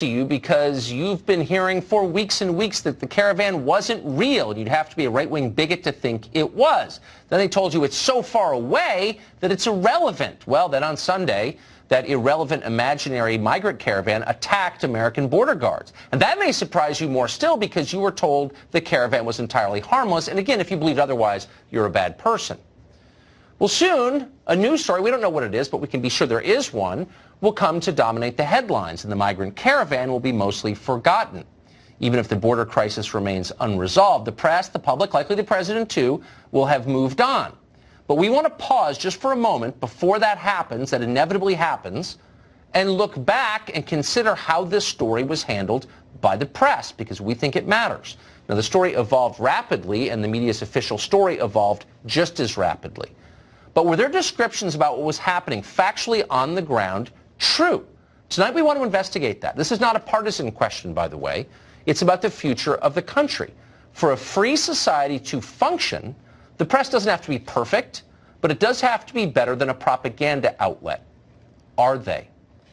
to you because you've been hearing for weeks and weeks that the Caravan wasn't real. You'd have to be a right-wing bigot to think it was. Then they told you it's so far away that it's irrelevant. Well, then on Sunday, that irrelevant imaginary migrant caravan attacked American border guards. And that may surprise you more still because you were told the Caravan was entirely harmless. And again, if you believed otherwise, you're a bad person. Well, soon, a news story, we don't know what it is, but we can be sure there is one, will come to dominate the headlines, and the migrant caravan will be mostly forgotten. Even if the border crisis remains unresolved, the press, the public, likely the president too, will have moved on. But we want to pause just for a moment before that happens, that inevitably happens, and look back and consider how this story was handled by the press, because we think it matters. Now, the story evolved rapidly, and the media's official story evolved just as rapidly. But were their descriptions about what was happening factually on the ground true? Tonight we want to investigate that. This is not a partisan question, by the way. It's about the future of the country. For a free society to function, the press doesn't have to be perfect, but it does have to be better than a propaganda outlet. Are they?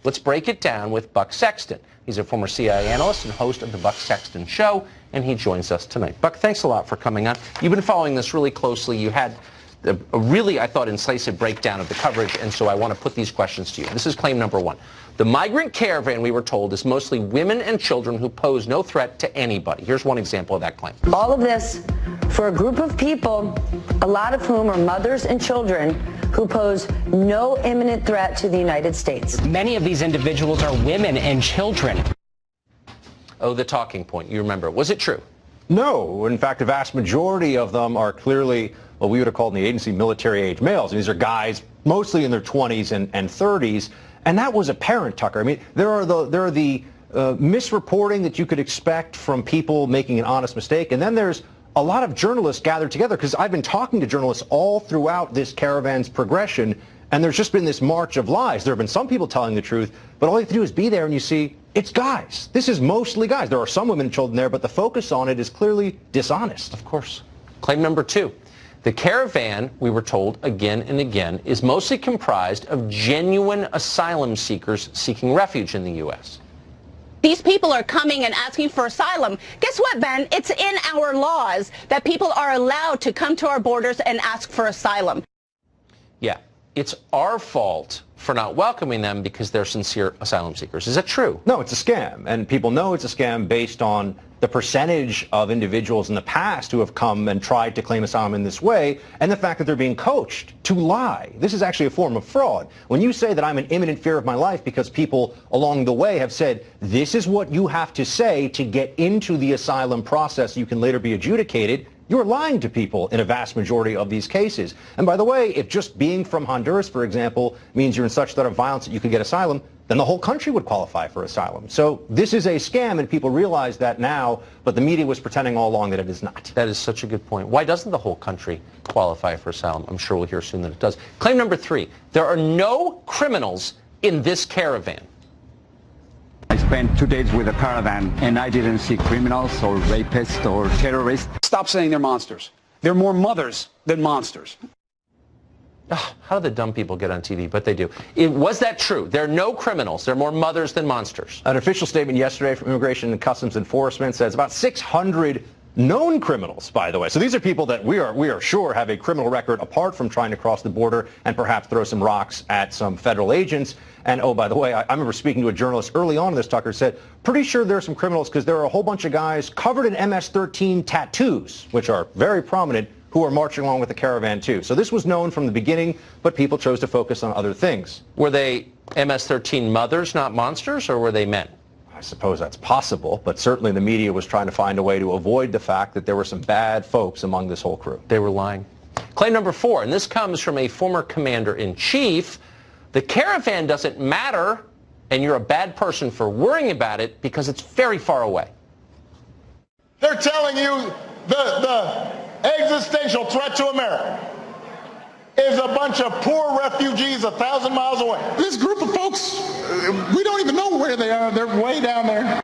Let's break it down with Buck Sexton. He's a former CIA analyst and host of the Buck Sexton Show, and he joins us tonight. Buck, thanks a lot for coming on. You've been following this really closely. You had a really, I thought, incisive breakdown of the coverage, and so I want to put these questions to you. This is claim number one. The migrant caravan, we were told, is mostly women and children who pose no threat to anybody. Here's one example of that claim. All of this for a group of people, a lot of whom are mothers and children, who pose no imminent threat to the United States. Many of these individuals are women and children. Oh, the talking point. You remember. Was it true? No. In fact, the vast majority of them are clearly what we would have called in the agency military-age males. And these are guys mostly in their 20s and 30s. And that was apparent, Tucker. I mean, there are the misreporting that you could expect from people making an honest mistake. And then there's a lot of journalists gathered together, because I've been talking to journalists all throughout this caravan's progression, and there's just been this march of lies. There have been some people telling the truth, but all you have to do is be there and you see it's guys. This is mostly guys. There are some women and children there, but the focus on it is clearly dishonest. Of course. Claim number two. The caravan, we were told again and again, is mostly comprised of genuine asylum seekers seeking refuge in the U.S. These people are coming and asking for asylum. Guess what, Ben? It's in our laws that people are allowed to come to our borders and ask for asylum. Yeah, it's our fault for not welcoming them because they're sincere asylum seekers. Is that true? No, it's a scam. And people know it's a scam based on the percentage of individuals in the past who have come and tried to claim asylum in this way, and the fact that they're being coached to lie. This is actually a form of fraud. When you say that I'm in imminent fear of my life because people along the way have said, this is what you have to say to get into the asylum process, you can later be adjudicated, you're lying to people in a vast majority of these cases. And by the way, if just being from Honduras, for example, means you're in such threat of violence that you could get asylum, then the whole country would qualify for asylum. So this is a scam, and people realize that now, but the media was pretending all along that it is not. That is such a good point. Why doesn't the whole country qualify for asylum? I'm sure we'll hear soon that it does. Claim number three. There are no criminals in this caravan. I spent 2 days with a caravan, and I didn't see criminals or rapists or terrorists. Stop saying they're monsters. They're more mothers than monsters. How do the dumb people get on TV? But they do. Was that true? There are no criminals. They're more mothers than monsters. An official statement yesterday from Immigration and Customs Enforcement says about 600 known criminals, by the way. So these are people that we are sure have a criminal record apart from trying to cross the border and perhaps throw some rocks at some federal agents. And oh, by the way, I remember speaking to a journalist early on in this, Tucker, said, pretty sure there are some criminals because there are a whole bunch of guys covered in MS-13 tattoos, which are very prominent, who are marching along with the caravan too. So this was known from the beginning, but people chose to focus on other things. Were they MS-13 mothers, not monsters, or were they men? I suppose that's possible, but certainly the media was trying to find a way to avoid the fact that there were some bad folks among this whole crew. They were lying. Claim number four, and this comes from a former commander-in-chief. The caravan doesn't matter, and you're a bad person for worrying about it because it's very far away. They're telling you the existential threat to America is a bunch of poor refugees 1,000 miles away. This group of folks, we don't even know where they are. They're way down there.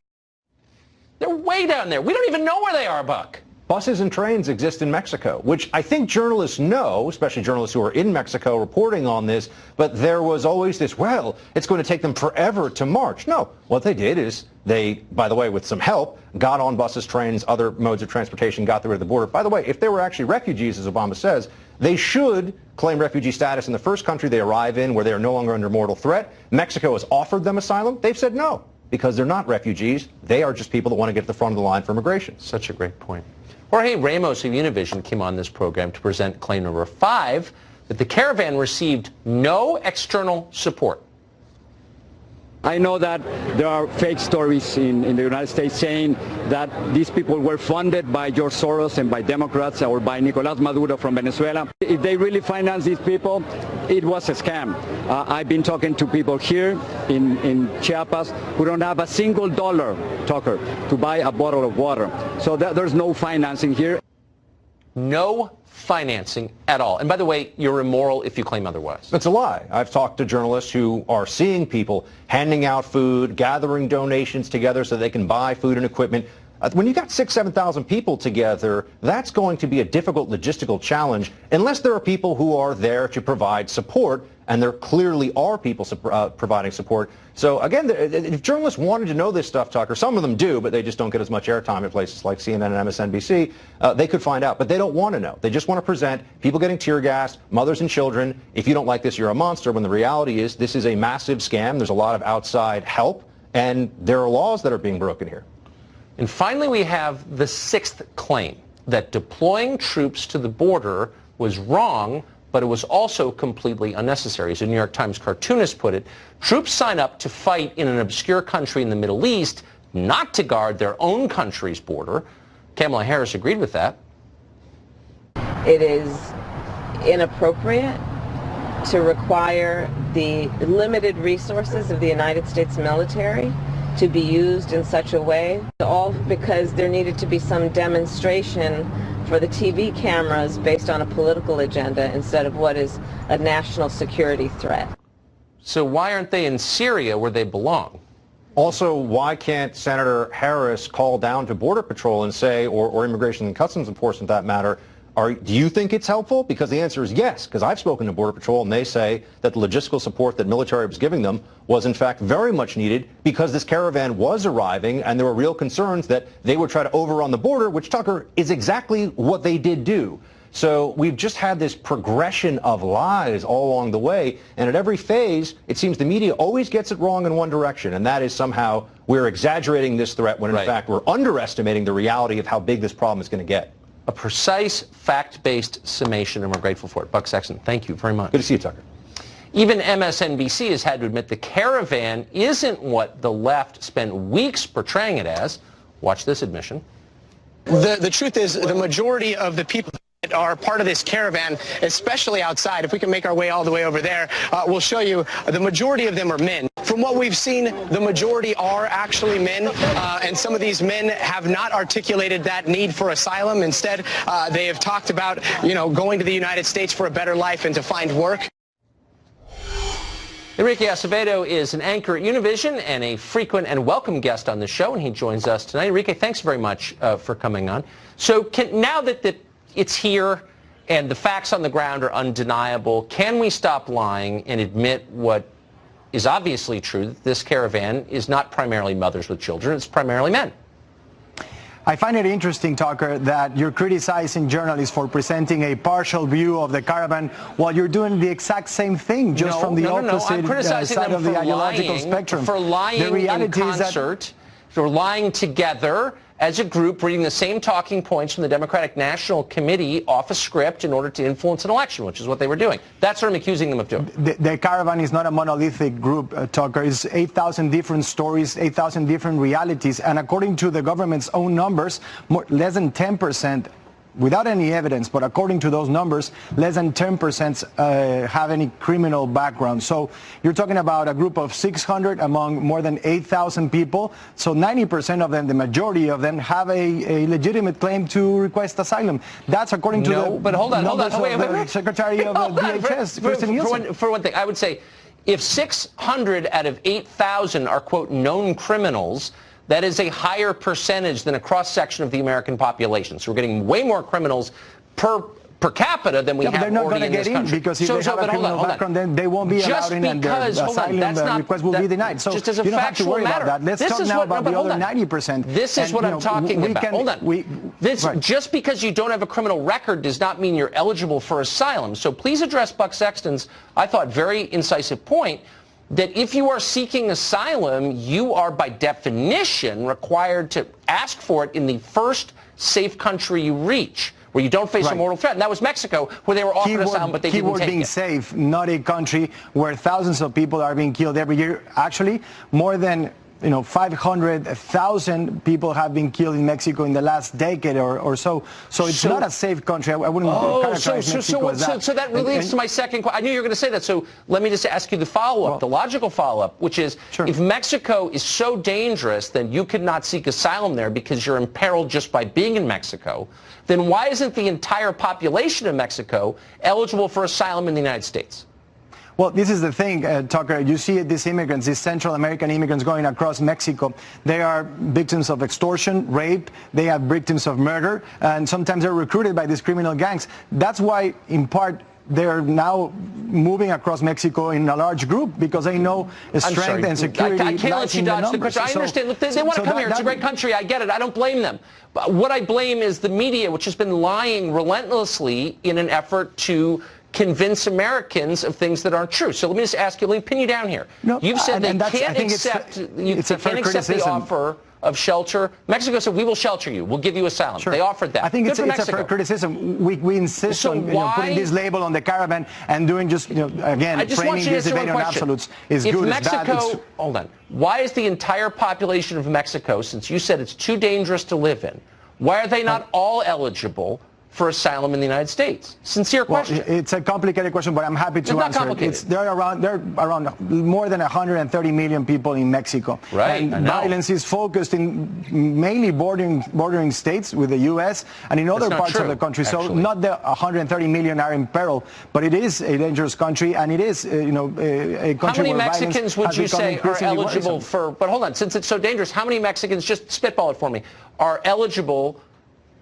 They're way down there. We don't even know where they are, Buck. buses and trains exist in Mexico, which I think journalists know, especially journalists who are in Mexico reporting on this, but there was always this, well, it's going to take them forever to march. No, what they did is they, by the way, with some help, got on buses, trains, other modes of transportation, got through to the border. By the way, if they were actually refugees, as Obama says, they should claim refugee status in the first country they arrive in where they are no longer under mortal threat. Mexico has offered them asylum. They've said no, because they're not refugees. They are just people that want to get to the front of the line for immigration. Such a great point. Jorge Ramos of Univision came on this program to present claim number 5, that the Caravan received no external support. I know that there are fake stories in the United States saying that these people were funded by George Soros and by Democrats or by Nicolás Maduro from Venezuela. If they really finance these people, it was a scam. I've been talking to people here in Chiapas who don't have a single dollar, Tucker, to buy a bottle of water. So there's no financing here. No financing at all. And by the way, you're immoral if you claim otherwise. That's a lie. I've talked to journalists who are seeing people handing out food, gathering donations together so they can buy food and equipment. When you've got 6,000, 7,000 people together, that's going to be a difficult logistical challenge unless there are people who are there to provide support, and there clearly are people providing support. So again, if journalists wanted to know this stuff, Tucker, some of them do, but they just don't get as much airtime at places like CNN and MSNBC, they could find out. But they don't want to know. They just want to present people getting tear gassed, mothers and children. If you don't like this, you're a monster, when the reality is this is a massive scam. There's a lot of outside help, and there are laws that are being broken here. And finally, we have the 6th claim, that deploying troops to the border was wrong, but it was also completely unnecessary. As a New York Times cartoonist put it, troops sign up to fight in an obscure country in the Middle East, not to guard their own country's border. Kamala Harris agreed with that. It is inappropriate to require the limited resources of the United States military to be used in such a way, all because there needed to be some demonstration for the TV cameras based on a political agenda instead of what is a national security threat. So why aren't they in Syria where they belong? Also, why can't Senator Harris call down to Border Patrol and say, or Immigration and Customs Enforcement, that matter, do you think it's helpful? Because the answer is yes, because I've spoken to Border Patrol and they say that the logistical support that military was giving them was in fact very much needed because this caravan was arriving and there were real concerns that they would try to overrun the border, which, Tucker, is exactly what they did do. So we've just had this progression of lies all along the way, and at every phase, it seems the media always gets it wrong in one direction, and that is somehow we're exaggerating this threat when in fact we're underestimating the reality of how big this problem is going to get. A precise, fact-based summation, and we're grateful for it. Buck Sexton, thank you very much. Good to see you, Tucker. Even MSNBC has had to admit the caravan isn't what the left spent weeks portraying it as. Watch this admission. The truth is the majority of the people that are part of this caravan, especially outside, if we can make our way all the way over there, we'll show you the majority of them are men. From what we've seen, the majority are actually men, and some of these men have not articulated that need for asylum. Instead, they have talked about, going to the United States for a better life and to find work. Enrique Acevedo is an anchor at Univision and a frequent and welcome guest on the show, and he joins us tonight. Enrique, thanks very much for coming on. So now that it's here and the facts on the ground are undeniable, can we stop lying and admit what is obviously true, that this caravan is not primarily mothers with children, it's primarily men? I find it interesting, Tucker, that you're criticizing journalists for presenting a partial view of the caravan while you're doing the exact same thing, just from the opposite side of the ideological spectrum. For lying in concert, for lying together as a group, reading the same talking points from the Democratic National Committee off a script in order to influence an election, which is what they were doing. That's what I'm accusing them of doing. The Caravan is not a monolithic group, Tucker. It's 8,000 different stories, 8,000 different realities, and according to the government's own numbers, less than 10%, without any evidence, but according to those numbers, less than 10% have any criminal background. So you're talking about a group of 600 among more than 8,000 people. So 90% of them, the majority of them, have a legitimate claim to request asylum. That's according to the Secretary of DHS, Kristen Nielsen. For one thing, I would say if 600 out of 8,000 are, quote, known criminals, that is a higher percentage than a cross-section of the American population. So we're getting way more criminals per capita than we have they're not already going to get in because if they have a criminal background, then they won't be allowed in, and their asylum request will be denied. So just as a you don't have to worry matter. about that. Let's talk now about the other 90%. This is what I'm talking about. Hold on. Just because you don't have a criminal record does not mean you're eligible for asylum. So please address Buck Sexton's, I thought, very incisive point that if you are seeking asylum, you are by definition required to ask for it in the first safe country you reach, where you don't face a mortal threat. And that was Mexico, where they were offered asylum, but they didn't take it. Keyword being safe, not a country where thousands of people are being killed every year. Actually, more than 500,000 people have been killed in Mexico in the last decade or so. So it's not a safe country. I wouldn't characterize Mexico as that. So that leads to my second question. I knew you were going to say that. So let me just ask you the follow-up, the logical follow-up, which is if Mexico is so dangerous, then you could not seek asylum there because you're imperiled just by being in Mexico. Then why isn't the entire population of Mexico eligible for asylum in the United States? Well, this is the thing, Tucker. You see these immigrants, these Central American immigrants going across Mexico. They are victims of extortion, rape. They are victims of murder. And sometimes they're recruited by these criminal gangs. That's why, in part, they're now moving across Mexico in a large group because they know strength and security. I can't let you dodge the question. I understand. Look, they want to come here. It's a great country. I get it. I don't blame them. But what I blame is the media, which has been lying relentlessly in an effort to convince Americans of things that aren't true. So let me just ask you, let me pin you down here. No, you've said they can't accept the offer of shelter. Mexico said, we will shelter you. We'll give you asylum. Sure. They offered that. I think it's a fair criticism. We insist on putting this label on the Caravan and doing just, again, framing this debate on absolutes is good, is bad. Hold on. Why is the entire population of Mexico, since you said it's too dangerous to live in, why are they not all eligible for asylum in the United States? Sincere question. Well, it's a complicated question, but I'm happy to answer it. There are around more than 130 million people in Mexico. Right. And violence is focused in mainly bordering states with the U.S. and in other parts of the country. So not the 130 million are in peril, but it is a dangerous country, and it is, a country how many where Mexicans would you say are eligible for? But hold on, since it's so dangerous, how many Mexicans, just spitball it for me, are eligible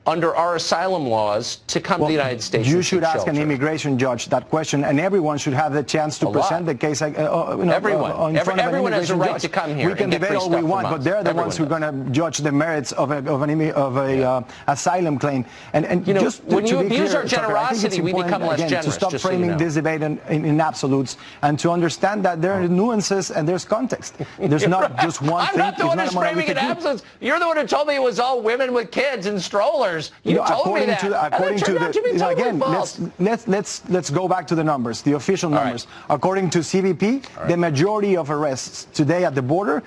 under our asylum laws to come to the United States? You should ask an immigration judge that question, and everyone should have the chance to present the case. Everyone has a right to come here. We can debate all we want, but they're the ones who are going to judge the merits of an asylum claim. And when you abuse our generosity, we become less generous. To stop framing this debate in absolutes and to understand that there are nuances and there's context. There's not just one thing. I'm not the one who's framing it in absolutes. You're the one who told me it was all women with kids and strollers. You told me that. Let's go back to the numbers, the official numbers. According to CBP, the majority of arrests today at the border